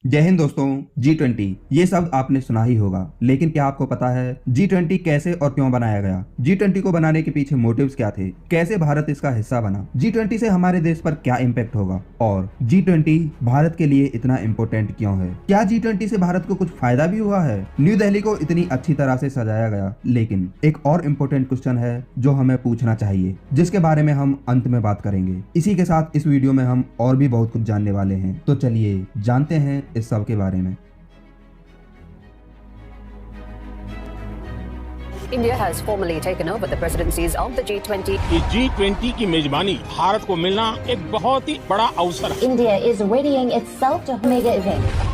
जय हिंद दोस्तों। G20 ये शब्द आपने सुना ही होगा, लेकिन क्या आपको पता है G20 कैसे और क्यों बनाया गया? G20 को बनाने के पीछे मोटिव्स क्या थे? कैसे भारत इसका हिस्सा बना? G20 से हमारे देश पर क्या इम्पैक्ट होगा? और G20 भारत के लिए इतना इम्पोर्टेंट क्यों है? क्या G20 से भारत को कुछ फायदा भी हुआ है? न्यू दिल्ली को इतनी अच्छी तरह से सजाया गया, लेकिन एक और इम्पोर्टेंट क्वेश्चन है जो हमें पूछना चाहिए, जिसके बारे में हम अंत में बात करेंगे। इसी के साथ इस वीडियो में हम और भी बहुत कुछ जानने वाले हैं, तो चलिए जानते हैं इस सब के बारे में। India has formally taken over the presidencies of the G20. G20 की मेजबानी भारत को मिलना एक बहुत ही बड़ा अवसर है। India is readying itself to mega event.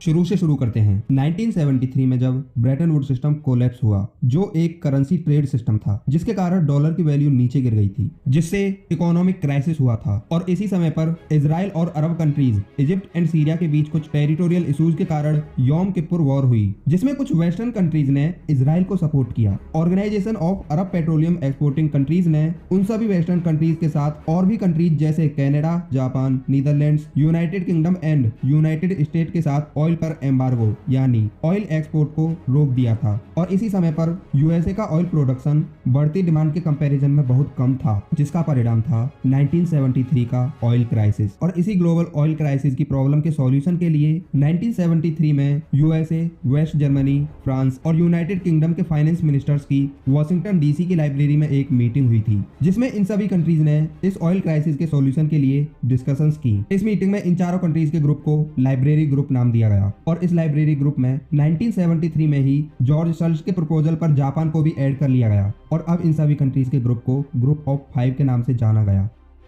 शुरू से शुरू करते हैं। 1973 में जब ब्रेटन वुड सिस्टम कोलैप्स हुआ, जो एक करेंसी ट्रेड सिस्टम था, जिसके कारण डॉलर की वैल्यू नीचे गिर गई थी, जिससे इकोनॉमिक क्राइसिस हुआ था। और इसी समय पर इजराइल और अरब कंट्रीज इजिप्ट एंड सीरिया के बीच कुछ टेरिटोरियल इश्यूज के कारण योम किपुर वॉर हुई, जिसमें कुछ वेस्टर्न कंट्रीज ने इजराइल को सपोर्ट किया। Organisation of Arab petroleum exporting countries ने उन सभी वेस्टर्न कंट्रीज के साथ और भी कंट्रीज जैसे Canada, Japan, Netherlands, United kingdom and United state के साथ ऑयल पर एम्बार्गो यानी ऑयल एक्सपोर्ट को रोक दिया था। और इसी समय पर यूएसए का ऑयल प्रोडक्शन बढ़ती डिमांड के कंपैरिजन में बहुत कम था, जिसका परिणाम था 1973 का ऑयल क्राइसिस। और इसी ग्लोबल ऑयल क्राइसिस की प्रॉब्लम के सॉल्यूशन के लिए 1973 में यूएसए, वेस्ट जर्मनी, फ्रांस और यूनाइटेड किंगडम के फाइनेंस मिनिस्टर्स की वॉशिंगटन डीसी की लाइब्रेरी में एक मीटिंग हुई थी, जिसमें इन सभी कंट्रीज ने इस ऑयल क्राइसिस के सॉल्यूशन के लिए डिस्कशंस की। इस मीटिंग में इन चारों कंट्रीज के ग्रुप को लाइब्रेरी ग्रुप नाम दिया गया, और इस लाइब्रेरी ग्रुप में 1973 में ही जॉर्ज सल्स के प्रपोजल पर जापान को भी ऐड कर लिया गया। और अब इन सभी कंट्रीज के ग्रुप को ग्रुप ऑफ 5 के नाम से जाना गया।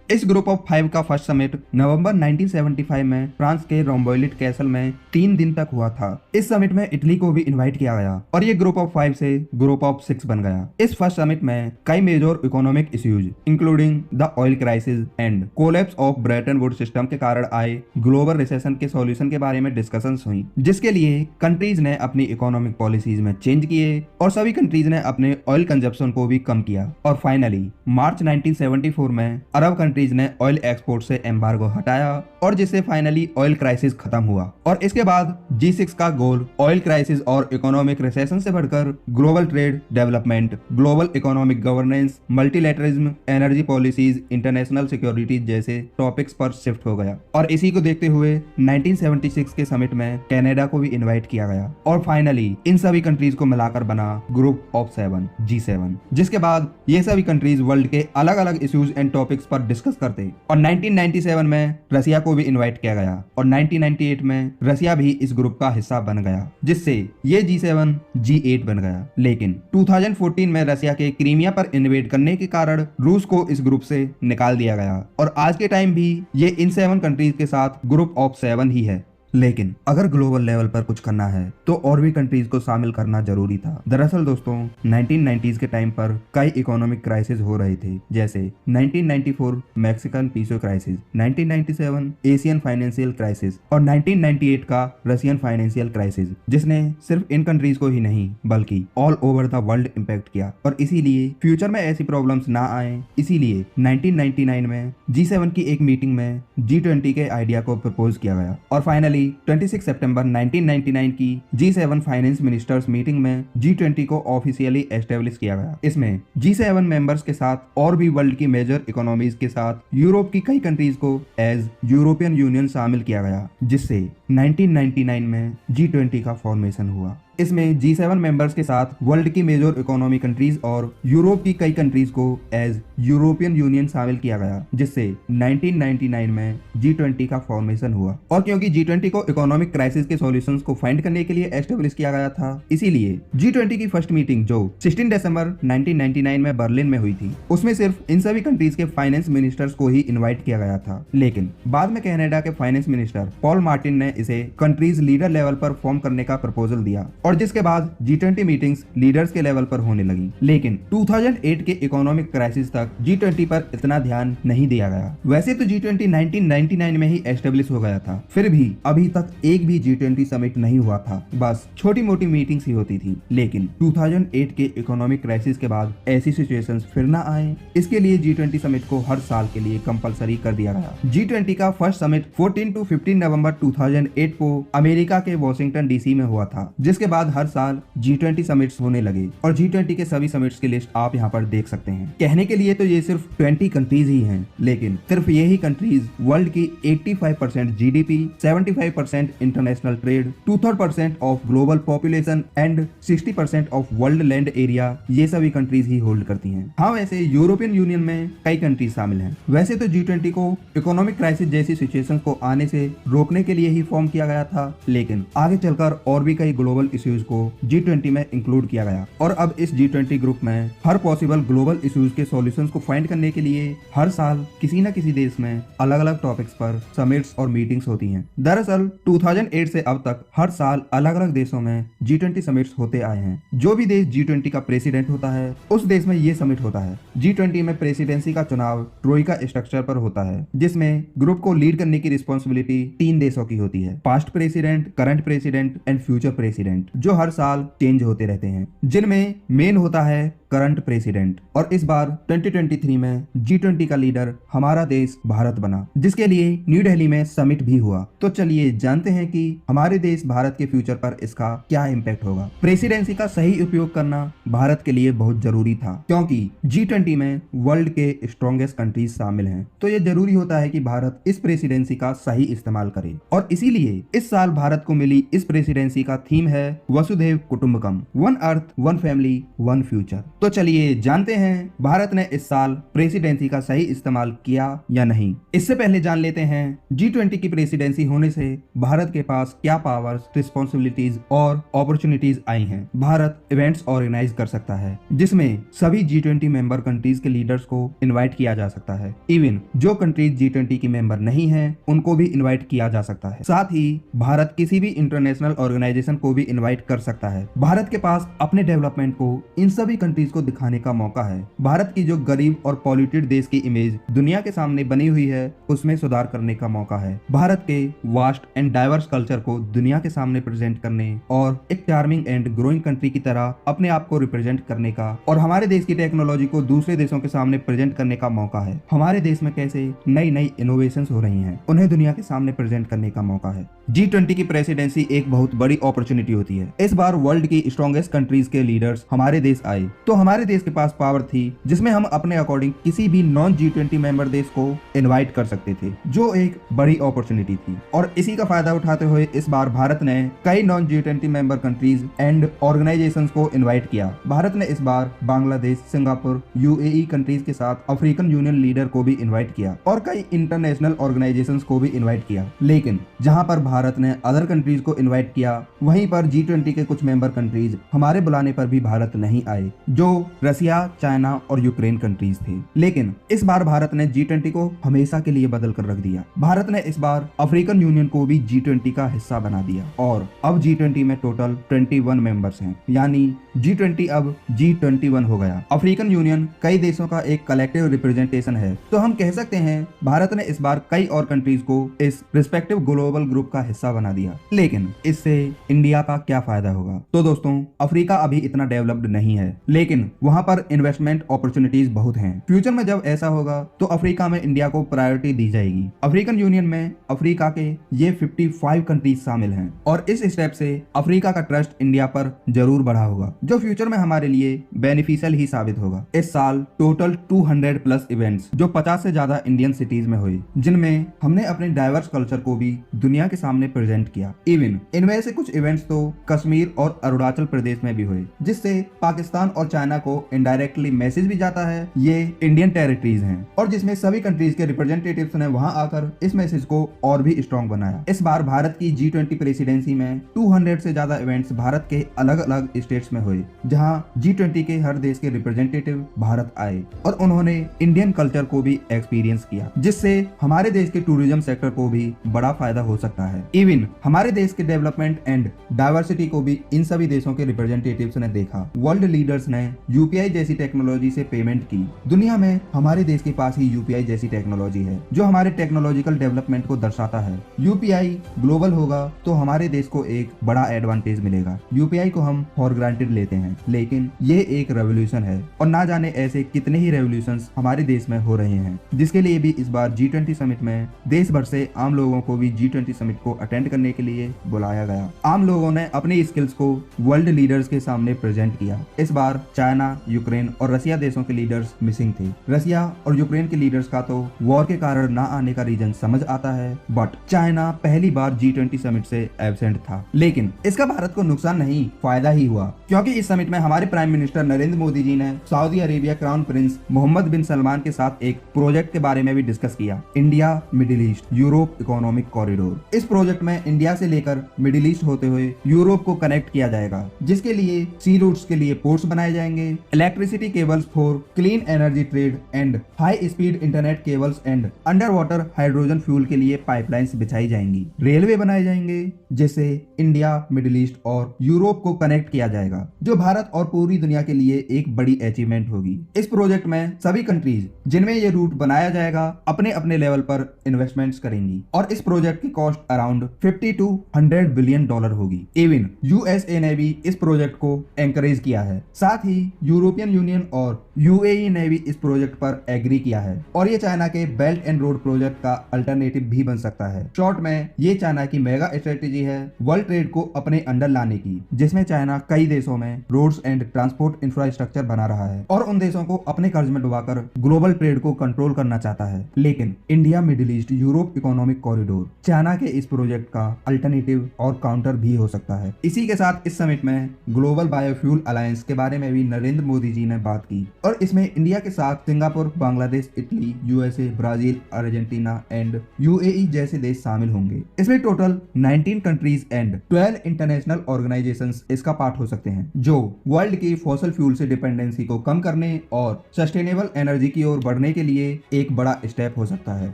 इस ग्रुप ऑफ 5 का फर्स्ट समिट नवंबर 1975 में फ्रांस के रोम्बोलिट कैसल में 3 दिन तक हुआ था। इस समिट में इटली को भी इनवाइट किया गया और ये ग्रुप ऑफ 5 से ग्रुप ऑफ 6 बन गया। इस फर्स्ट समिट में कई major economic issues including the oil crisis and collapse of Bretton Wood system के कारण आए ग्लोबल रिसेशन के सॉल्यूशन के बारे में डिस्कशंस हुई, जिसके लिए कंट्रीज ने अपनी इकोनॉमिक पॉलिसीज में चेंज किए और सभी कंट्रीज ने अपने ऑयल कंजप्शन को भी कम किया। और फाइनली मार्च 1974 में अरब कंट्रीज ने ऑयल एक्सपोर्ट से एम्बार्गो हटाया, और जिससे फाइनली ऑयल क्राइसिस खत्म हुआ। और इसके बाद G6 का गोल ऑयल क्राइसिस और इकोनॉमिक रिसेशन से बढ़कर global trade development, global economic governance, multilateralism, energy policies, international security जैसे टॉपिक्स पर शिफ्ट हो गया। और इसी को देखते हुए 1976 के समिट में कनाडा को भी इनवाइट किया गया, और फाइनली इन सभी कंट्रीज को मिलाकर बना ग्रुप ऑफ 7 G7, जिसके बाद ये सभी कंट्रीज वर्ल्ड के अलग अलग इश्यूज एंड टॉपिक्स पर डिस्कस करते। और 1997 में रसिया को भी इनवाइट किया गया, और 1998 में रसिया भी इस ग्रुप का हिस्सा बन गया, जिससे ये G7 G8 बन गया। लेकिन 2014 में रसिया के क्रीमिया पर इन्वेड करने के कारण रूस को इस ग्रुप से निकाल दिया गया, और आज के टाइम भी ये इन 7 कंट्रीज के साथ ग्रुप ऑफ 7 ही है। लेकिन अगर ग्लोबल लेवल पर कुछ करना है तो और भी कंट्रीज को शामिल करना जरूरी था। दरअसल दोस्तों 1990s के टाइम पर कई इकोनॉमिक क्राइसिस हो रहे थे, जैसे 1994 Mexican peso crisis, 1997 Asian financial crisis और 1998 का रशियन फाइनेंशियल क्राइसिस, जिसने सिर्फ इन कंट्रीज को ही नहीं बल्कि all over the world impact किया। और इसीलिए फ्यूचर में ऐसी प्रॉब्लम्स ना आए, इसीलिए 1999 में G7 की एक मीटिंग में G20 के आइडिया को प्रपोज किया गया। और फाइनली 26 सितंबर 1999 की G7 फाइनेंस मिनिस्टर्स मीटिंग में G20 को ऑफिशियली एस्टेब्लिश किया गया। इसमें G7 मेंबर्स के साथ और भी वर्ल्ड की मेजर इकोनॉमीज के साथ यूरोप की कई कंट्रीज को एज यूरोपियन यूनियन शामिल किया गया, जिससे 1999 में G20 का फॉर्मेशन हुआ। इसमें G7 मेंबर्स के साथ वर्ल्ड की मेजर इकोनॉमी कंट्रीज और यूरोप की कई कंट्रीज को एज यूरोपियन यूनियन शामिल किया गया, जिससे 1999 में G20 का फॉर्मेशन हुआ। और क्योंकि G20 को इकोनॉमिक क्राइसिस के सॉल्यूशंस को फाइंड करने के लिए एस्टेब्लिश किया गया था, इसीलिए G20 की फर्स्ट मीटिंग जो 16 दिसंबर 1999 में बर्लिन में हुई थी, उसमें सिर्फ इन सभी कंट्रीज के फाइनेंस मिनिस्टर्स को ही इनवाइट किया गया था। लेकिन बाद में कनाडा के फाइनेंस मिनिस्टर पॉल मार्टिन ने इसे कंट्रीज लीडर लेवल पर फॉर्म करने का प्रपोजल दिया और जिसके बाद G20 मीटिंग्स लीडर्स के लेवल पर होने लगी। लेकिन 2008 के इकोनॉमिक क्राइसिस तक G20 पर इतना ध्यान नहीं दिया गया। वैसे तो G20 1999 में ही एस्टेब्लिश हो गया था, फिर भी अभी तक एक भी G20 समिट नहीं हुआ था, बस छोटी मोटी मीटिंग्स ही होती थी। लेकिन 2008 के इकोनॉमिक क्राइसिस के बाद ऐसी सिचुएशंस फिर ना आए, इसके लिए G20 समिट को हर साल के लिए कंपलसरी कर दिया गया। G20 का फर्स्ट समिट 14 to 15 नवंबर 2008 को अमेरिका के वॉशिंगटन DC में हुआ था, जिसके बाद हर साल G20 समिट्स होने लगे और G20 के सभी समिट्स की लिस्ट आप यहाँ पर देख सकते हैं। कहने के लिए तो ये सिर्फ 20 कंट्रीज ही हैं, लेकिन सिर्फ यही कंट्रीज वर्ल्ड की 85% GDP, 75% international trade, 2/3 of global population and 60% of world land area, ये सभी कंट्रीज ही होल्ड करती हैं। हाँ, वैसे यूरोपियन यूनियन में कई कंट्रीज शामिल हैं। वैसे तो G20 को इकोनॉमिक क्राइसिस जैसी सिचुएशंस को आने से रोकने के लिए ही फॉर्म किया गया था, लेकिन आगे चलकर और भी कई ग्लोबल इश्यूज को G20 में इंक्लूड किया गया और अब इस G20 ग्रुप में हर पॉसिबल ग्लोबल इश्यूज के सॉल्यूशंस को फाइंड करने के लिए हर साल किसी न किसी देश में अलग अलग टॉपिक्स पर समिट्स और मीटिंग्स होती हैं। दरअसल 2008 से अब तक हर साल अलग अलग देशों में G20 समिट्स होते आए हैं। जो भी देश G20 का प्रेसिडेंट होता है उस देश में ये समिट होता है। G20 में प्रेसिडेंसी का चुनाव ट्रोइका स्ट्रक्चर पर होता है, जिसमें ग्रुप को लीड करने की रिस्पॉन्सिबिलिटी 3 देशों की होती है, past president, current president and future president, जो हर साल चेंज होते रहते हैं, जिनमें मेन होता है करंट प्रेसिडेंट। और इस बार 2023 में G20 का लीडर हमारा देश भारत बना, जिसके लिए न्यू दिल्ली में समिट भी हुआ। तो चलिए जानते हैं कि हमारे देश भारत के फ्यूचर पर इसका क्या इम्पैक्ट होगा। प्रेसिडेंसी का सही उपयोग करना भारत के लिए बहुत जरूरी था, क्योंकि G20 में वर्ल्ड के स्ट्रॉन्गेस्ट कंट्रीज शामिल हैं, तो ये जरूरी होता है कि भारत इस प्रेसिडेंसी का सही इस्तेमाल करे। और इसीलिए इस साल भारत को मिली इस प्रेसिडेंसी का थीम है वसुधैव कुटुंबकम, one earth, one family, one future. तो चलिए जानते हैं भारत ने इस साल प्रेसिडेंसी का सही इस्तेमाल किया या नहीं। इससे पहले जान लेते हैं G20 की प्रेसिडेंसी होने से भारत के पास क्या पावर्स, रिस्पॉन्सिबिलिटीज और अपॉर्चुनिटीज आई हैं। भारत इवेंट्स ऑर्गेनाइज कर सकता है, जिसमें सभी G20 मेंबर कंट्रीज के लीडर्स को इनवाइट किया जा सकता है। इवन जो कंट्रीज G20 की मेंबर नहीं है उनको भी इनवाइट किया जा सकता है। साथ ही भारत किसी भी इंटरनेशनल ऑर्गेनाइजेशन को भी इनवाइट कर सकता है। भारत के पास अपने डेवलपमेंट को इन सभी कंट्रीज को दिखाने का मौका है। भारत की जो गरीब और पॉल्यूटेड देश की इमेज दुनिया के सामने बनी हुई है उसमें सुधार करने का मौका है। भारत के वास्ट एंड डाइवर्स कल्चर को दुनिया के सामने प्रेजेंट करने और एक चार्मिंग एंड ग्रोइंग कंट्री की तरह अपने आप को रिप्रेजेंट करने का और हमारे देश की टेक्नोलॉजी को दूसरे देशों के सामने प्रेजेंट करने का मौका है। हमारे देश में कैसे नई नई इनोवेशंस हो रही हैं, उन्हें दुनिया के सामने प्रेजेंट करने का मौका है। G20 की प्रेसिडेंसी एक बहुत बड़ी अपॉर्चुनिटी होती है। इस बार वर्ल्ड की स्ट्रॉन्गेस्ट कंट्रीज के लीडर्स हमारे देश आए, तो हमारे देश के पास पावर थी जिसमें हम अपने अकॉर्डिंग किसी भी नॉन G20 मेंबर देश को इनवाइट कर सकते थे, जो एक बड़ी अपॉर्चुनिटी थी। और इसी का फायदा उठाते हुए इस बार भारत ने कई non G20 member countries and organisations को इनवाइट किया। भारत ने इस बार बांग्लादेश, सिंगापुर, UAE कंट्रीज के साथ अफ्रीकन यूनियन लीडर को भी इनवाइट किया और कई इंटरनेशनल ऑर्गेनाइजेशंस को भी इनवाइट किया। लेकिन जहां पर भारत ने अदर कंट्रीज को इनवाइट किया, वहीं पर G20 के कुछ मेंबर कंट्रीज हमारे बुलाने पर भी भारत नहीं आए, जो रसिया, चाइना और यूक्रेन कंट्रीज थे। लेकिन इस बार भारत ने G20 को हमेशा के लिए बदल कर रख दिया। भारत ने इस बार अफ्रीकन यूनियन को भी G20 का हिस्सा बना दिया और अब G20 में टोटल 21 मेंबर्स हैं, यानी G20 अब G21 हो गया। अफ्रीकन यूनियन कई देशों का एक कलेक्टिव रिप्रेजेंटेशन है, तो हम कह सकते हैं भारत ने इस बार कई और कंट्रीज को इस रिस्पेक्टिव ग्लोबल ग्रुप का हिस्सा बना दिया। लेकिन इससे इंडिया का क्या फायदा होगा? तो दोस्तों, अफ्रीका अभी इतना डेवलप्ड नहीं है, लेकिन वहां पर इन्वेस्टमेंट अपॉर्चुनिटीज बहुत हैं। फ्यूचर में जब ऐसा होगा तो अफ्रीका में इंडिया को प्रायोरिटी दी जाएगी। अफ्रीकन यूनियन में अफ्रीका के ये 55 कंट्रीज शामिल हैं और इस स्टेप से अफ्रीका का ट्रस्ट इंडिया पर जरूर बढ़ा होगा, जो फ्यूचर में हमारे लिए बेनिफिशियल ही साबित होगा। इस साल टोटल 200+ इवेंट्स जो 50 से ज्यादा इंडियन सिटीज में हुए, जिनमें हमने अपने डाइवर्स कल्चर को भी दुनिया के सामने प्रेजेंट किया। इवन इनमें से कुछ इवेंट्स तो कश्मीर और अरुणाचल प्रदेश में भी हुए, जिससे पाकिस्तान और चाइना को इनडायरेक्टली मैसेज भी जाता है ये इंडियन टेरिटरीज हैं, और जिसमें सभी कंट्रीज के रिप्रेजेंटेटिव्स ने वहां आकर इस मैसेज को और भी स्ट्रॉन्ग बनाया। इस बार भारत की G20 प्रेसिडेंसी में 200 से ज्यादा इवेंट्स भारत के अलग अलग स्टेट्स में हुए, जहां G20 के हर देश के रिप्रेजेंटेटिव भारत आए और उन्होंने इंडियन कल्चर को भी एक्सपीरियंस किया, जिससे हमारे देश के टूरिज्म सेक्टर को भी बड़ा फायदा हो सकता सकता है। इवन हमारे देश के डेवलपमेंट एंड डाइवर्सिटी को भी इन सभी देशों के रिप्रेजेंटेटिव्स ने देखा। वर्ल्ड लीडर्स ने यूपीआई जैसी टेक्नोलॉजी से पेमेंट की। दुनिया में हमारे देश के पास ही यूपीआई जैसी टेक्नोलॉजी है जो हमारे टेक्नोलॉजिकल डेवलपमेंट को दर्शाता है। यूपीआई ग्लोबल होगा तो हमारे देश को एक बड़ा एडवांटेज मिलेगा। यूपीआई को हम फॉर ग्रांटेड लेते हैं, लेकिन ये एक रेवोल्यूशन है और ना जाने ऐसे कितने ही रेवोल्यूशंस हमारे देश में हो रहे हैं, जिसके लिए भी इस बार G20 समिट में देश भर से आम लोगों को भी G20 समिट को अटेंड करने के लिए बुलाया गया। आम लोगों ने अपनी स्किल्स को वर्ल्ड लीडर्स के सामने प्रेजेंट किया। इस बार चाइना, यूक्रेन और रसिया देशों के लीडर्स मिसिंग थे। रसिया और यूक्रेन के लीडर्स का तो वॉर के कारण ना आने का रीजन समझ आता है, बट चाइना पहली बार G20 समिट से एब्सेंट था। लेकिन इसका भारत को नुकसान नहीं, फायदा ही हुआ, क्योंकि इस समिट में हमारे प्राइम मिनिस्टर नरेंद्र मोदी जी ने Saudi Arabia crown prince Mohammed bin Salman के साथ एक प्रोजेक्ट के बारे में भी डिस्कस किया, India middle east Europe economic corridor. इस प्रोजेक्ट में इंडिया से लेकर मिडिल ईस्ट होते हुए यूरोप को कनेक्ट किया जाएगा, जिसके लिए सी रूट्स के लिए पोर्ट्स बनाए जाएंगे, electricity cables for clean energy trade and high speed internet cables and under water hydrogen fuel के लिए पाइपलाइंस बिछाई जाएंगी, रेलवे बनाए जाएंगे, जिससे इंडिया मिडिल ईस्ट और यूरोप को कनेक्ट किया जाएगा, जो भारत और पूरी दुनिया के लिए एक बड़ी अचीवमेंट होगी। इस प्रोजेक्ट में सभी कंट्रीज जिनमें ये रूट बनाया जाएगा अपने अपने लेवल पर इन्वेस्टमेंट्स करेंगी और इस प्रोजेक्ट की cost around 50 to 100 billion dollar होगी। इवन यूएसए ने भी इस प्रोजेक्ट को एंकरेज किया है। साथ ही यूरोपियन यूनियन और यूएई ने भी इस प्रोजेक्ट पर एग्री किया है और ये चाइना के बेल्ट एंड रोड प्रोजेक्ट का अल्टरनेटिव भी बन सकता है। शॉर्ट में ये चाइना की मेगा स्ट्रेटेजी है वर्ल्ड ट्रेड को अपने अंडर लाने की, जिसमें चाइना कई देशों में रोड्स एंड ट्रांसपोर्ट इंफ्रास्ट्रक्चर बना रहा है और उन देशों को अपने कर्ज में डुबाकर ग्लोबल ट्रेड को कंट्रोल करना चाहता है। लेकिन India middle east Europe economic corridor China के इस प्रोजेक्ट का अल्टरनेटिव और काउंटर भी हो सकता है। इसी के साथ इस समिट में ग्लोबल बायोफ्यूल अलायंस के बारे में भी नरेंद्र मोदी जी ने बात की और इसमें इंडिया के साथ Singapore, Bangladesh, Italy, USA, Brazil, Argentina and UAE जैसे देश शामिल होंगे। इसमें total 19 countries and 12 international organisations इसका पार्ट हो सकते हैं, जो वर्ल्ड की फॉसिल फ्यूल से डिपेंडेंसी को कम करने और सस्टेनेबल एनर्जी की ओर बढ़ने के लिए एक बड़ा स्टेप हो सकता है।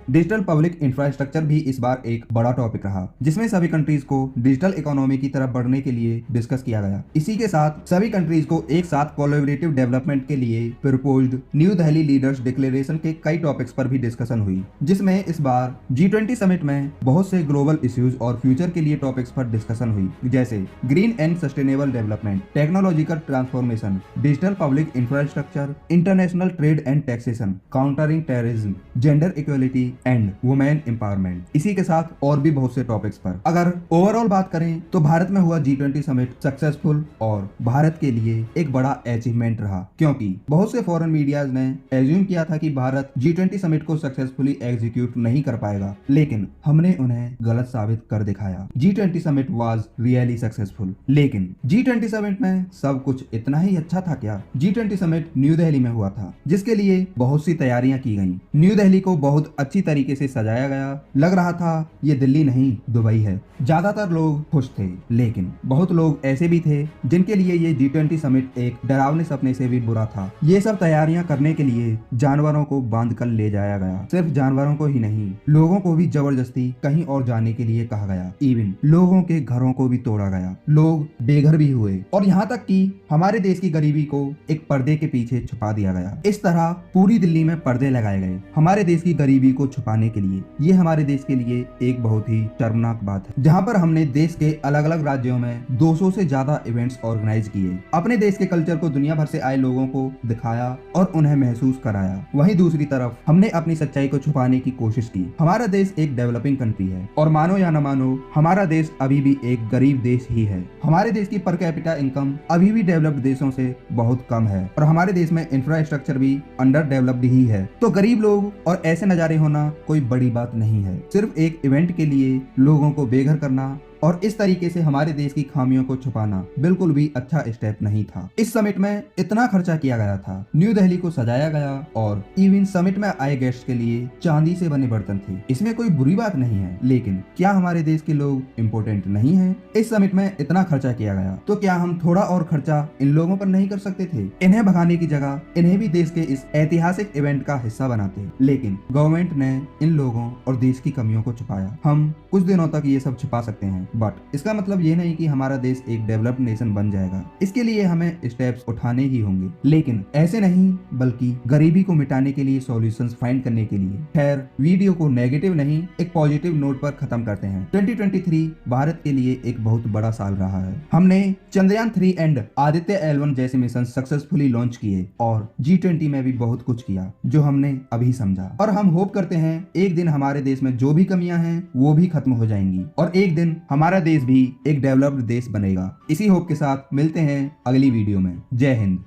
डिजिटल पब्लिक इंफ्रास्ट्रक्चर भी इस बार एक बड़ा टॉपिक रहा, जिसमें सभी कंट्रीज को डिजिटल इकोनॉमी की तरफ बढ़ने के लिए डिस्कस किया गया। इसी के साथ सभी कंट्रीज को एक साथ कोलैबोरेटिव डेवलपमेंट के लिए proposed new Delhi leaders declaration के कई टॉपिक्स पर भी डिस्कशन हुई, जिसमें इस बार G20 समिट में बहुत से ग्लोबल इश्यूज और फ्यूचर के लिए टॉपिक्स पर डिस्कशन हुई, जैसे green and sustainable development, technological transformation, digital public infrastructure, international trade and taxation, countering terrorism, gender equality and women empowerment. इसी के साथ और भी बहुत से टॉपिक्स पर। अगर ओवरऑल बात करें तो भारत में हुआ G20 समिट सक्सेसफुल और भारत के लिए एक बड़ा अचीवमेंट रहा, क्योंकि बहुत से फॉरेन मीडियाज ने एज्यूम किया था कि भारत G20 समिट को सक्सेसफुली एग्जीक्यूट नहीं कर पाएगा, लेकिन हमने उन्हें गलत साबित कर दिखाया। G20 summit was really successful. लेकिन G20 समिट में सब कुछ इतना ही अच्छा था क्या? G20 समिट न्यू दिल्ली में हुआ था, जिसके लिए बहुत सी तैयारियां की गईं। न्यू दिल्ली को बहुत अच्छी तरीके से सजाया गया, लग रहा था ये दिल्ली नहीं दुबई है। ज्यादातर लोग खुश थे, लेकिन बहुत लोग ऐसे भी थे जिनके लिए ये G20 समिट एक डरावने सपने से भी बुरा था। ये सब तैयारियां करने के लिए जानवरों को बांध कर ले जाया गया। सिर्फ जानवरों को ही नहीं, लोगों को भी जबरदस्ती कहीं और जाने के लिए कहा गया। इवन लोगों के घरों को भी तोड़ा गया, लोग बेघर भी हुए और यहाँ तक कि हमारे देश की गरीबी को एक पर्दे के पीछे छुपा दिया गया। इस तरह पूरी दिल्ली में पर्दे लगाए गए हमारे देश की गरीबी को छुपाने के लिए। ये हमारे देश के लिए एक बहुत ही शर्मनाक बात है, जहाँ पर हमने देश के अलग अलग राज्यों में 200 से ज्यादा इवेंट्स ऑर्गेनाइज किए, अपने देश के कल्चर को दुनिया भर से आए लोगों को दिखाया और उन्हें महसूस कराया। वहीं दूसरी तरफ हमने अपनी सच्चाई को छुपाने की कोशिश की। हमारा देश एक डेवलपिंग कंट्री है और मानो या न मानो हमारा देश अभी भी एक गरीब देश ही है। हमारे देश की पर कैपिटा इनकम अभी भी डेवलप्ड देशों से बहुत कम है और हमारे देश में इंफ्रास्ट्रक्चर भी अंडर डेवलप्ड ही है। तो गरीब लोग और ऐसे नजारे होना कोई बड़ी बात नहीं है। सिर्फ एक इवेंट के लिए लोगों को बेघर करना और इस तरीके से हमारे देश की खामियों को छुपाना बिल्कुल भी अच्छा स्टेप नहीं था। इस समिट में इतना खर्चा किया गया था, न्यू दिल्ली को सजाया गया और इवन समिट में आए गेस्ट के लिए चांदी से बने बर्तन थे। इसमें कोई बुरी बात नहीं है, लेकिन क्या हमारे देश के लोग इम्पोर्टेंट नहीं है? इस समिट में इतना खर्चा किया गया तो क्या हम थोड़ा और खर्चा इन लोगों पर नहीं कर सकते थे? इन्हें भगाने की जगह इन्हें भी देश के इस ऐतिहासिक इवेंट का हिस्सा बनाते, लेकिन गवर्नमेंट ने इन लोगों और देश की कमियों को छुपाया। हम कुछ दिनों तक ये सब छुपा सकते हैं, बट इसका मतलब ये नहीं कि हमारा देश एक डेवलप्ड नेशन बन जाएगा। इसके लिए हमें स्टेप्स उठाने ही होंगे, लेकिन ऐसे नहीं बल्कि गरीबी को मिटाने के लिए सॉल्यूशंस फाइंड करने के लिए। खैर, वीडियो को नेगेटिव नहीं एक पॉजिटिव नोट पर खत्म करते हैं। 2023 भारत के लिए एक बहुत बड़ा साल रहा है। हमने चंद्रयान 3 एंड आदित्य L1 जैसे मिशन सक्सेसफुली लॉन्च किए और G20 में भी बहुत कुछ किया जो हमने अभी समझा, और हम होप करते हैं एक दिन हमारे देश में जो भी कमियां हैं वो भी खत्म हो जाएंगी और एक दिन हमारा देश भी एक डेवलप्ड देश बनेगा। इसी होप के साथ मिलते हैं अगली वीडियो में। जय हिंद।